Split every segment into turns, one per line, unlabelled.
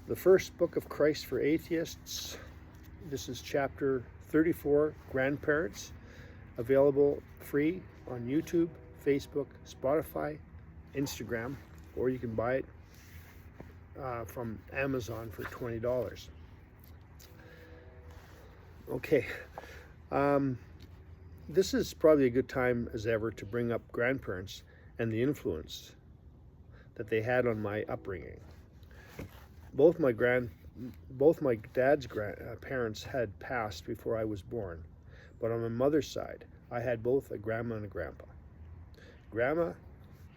The First Book of Christ for Atheists. This is chapter 34, Grandparents, available free on YouTube, Facebook, Spotify, Instagram, or you can buy it from Amazon for $20. Okay, this is probably a good time as ever to bring up grandparents and the influence that they had on my upbringing. Both my dad's parents had passed before I was born, but on my mother's side, I had both a grandma and a grandpa. Grandma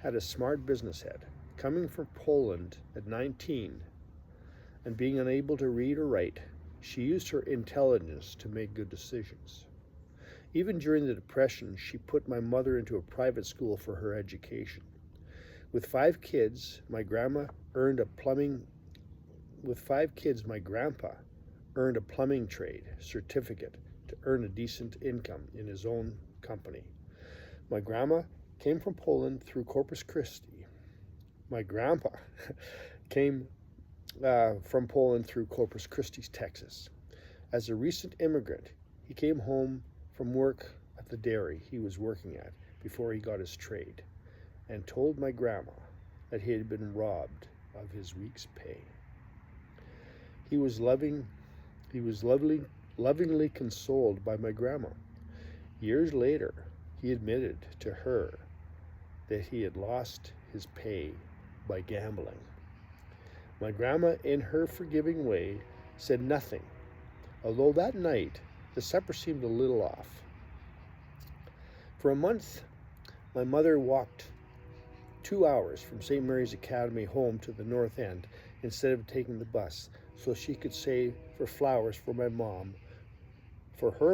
had a smart business head, coming from Poland at 19 and being unable to read or write. She used her intelligence to make good decisions. Even during the Depression, she put my mother into a private school for her education. With 5 kids, my grandpa earned a plumbing trade certificate to earn a decent income in his own company. My grandma came from Poland through Corpus Christi. My grandpa came from Poland through Corpus Christi, Texas. As a recent immigrant, he came home from work at the dairy he was working at before he got his trade, and told my grandma that he had been robbed of his week's pay. He was lovingly consoled by my grandma. Years later, he admitted to her that he had lost his pay by gambling. My grandma, in her forgiving way, said nothing, although that night the supper seemed a little off. For a month, my mother walked 2 hours from St. Mary's Academy home to the North End instead of taking the bus, so she could save for flowers for her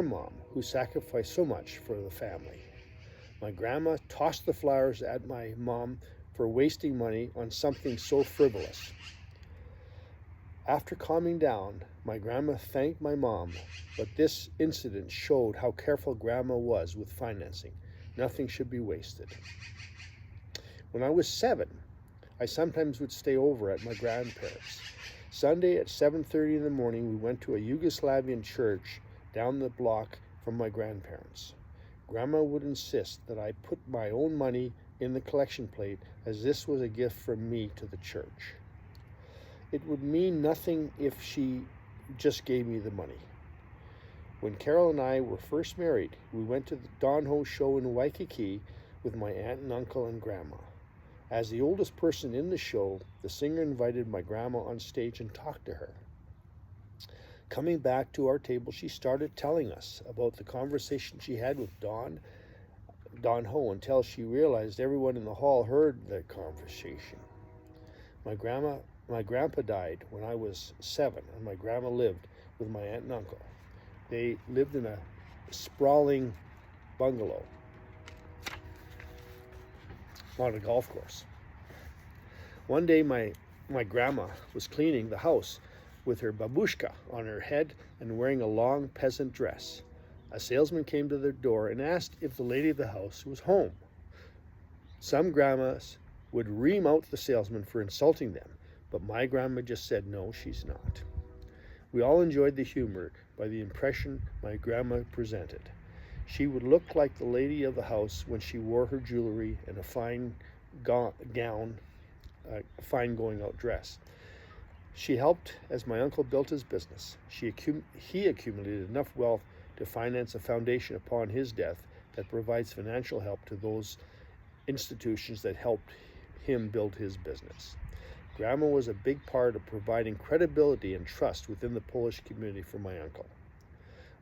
mom, who sacrificed so much for the family. My grandma tossed the flowers at my mom for wasting money on something so frivolous. After calming down, my grandma thanked my mom, but this incident showed how careful grandma was with financing. Nothing should be wasted. When I was 7, I sometimes would stay over at my grandparents'. Sunday at 7:30 in the morning, we went to a Yugoslavian church down the block from my grandparents'. Grandma would insist that I put my own money in the collection plate, as this was a gift from me to the church. It would mean nothing if she just gave me the money. When Carol and I were first married, we went to the Don Ho show in Waikiki with my aunt and uncle and grandma. As the oldest person in the show, the singer invited my grandma on stage and talked to her. Coming back to our table, she started telling us about the conversation she had with Don Ho until she realized everyone in the hall heard the conversation. My grandpa died when I was 7, and my grandma lived with my aunt and uncle. They lived in a sprawling bungalow on a golf course. One day my grandma was cleaning the house with her babushka on her head and wearing a long peasant dress. A salesman came to their door and asked if the lady of the house was home. Some grandmas would ream out the salesman for insulting them, but my grandma just said, "No, she's not." We all enjoyed the humor by the impression my grandma presented. She would look like the lady of the house when she wore her jewelry and a fine gown, fine going out dress. She helped as my uncle built his business. He accumulated enough wealth to finance a foundation upon his death that provides financial help to those institutions that helped him build his business. Grandma was a big part of providing credibility and trust within the Polish community for my uncle.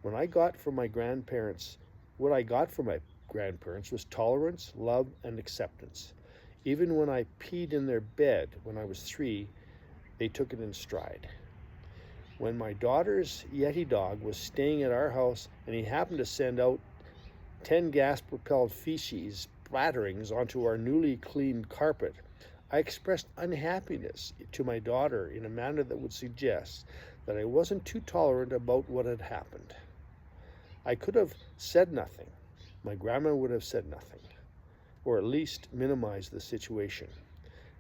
What I got from my grandparents was tolerance, love, and acceptance. Even when I peed in their bed when I was 3, they took it in stride. When my daughter's Yeti dog was staying at our house and he happened to send out 10 gas-propelled feces splatterings onto our newly cleaned carpet, I expressed unhappiness to my daughter in a manner that would suggest that I wasn't too tolerant about what had happened. I could have said nothing. My grandma would have said nothing, or at least minimized the situation.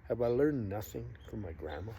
Have I learned nothing from my grandma?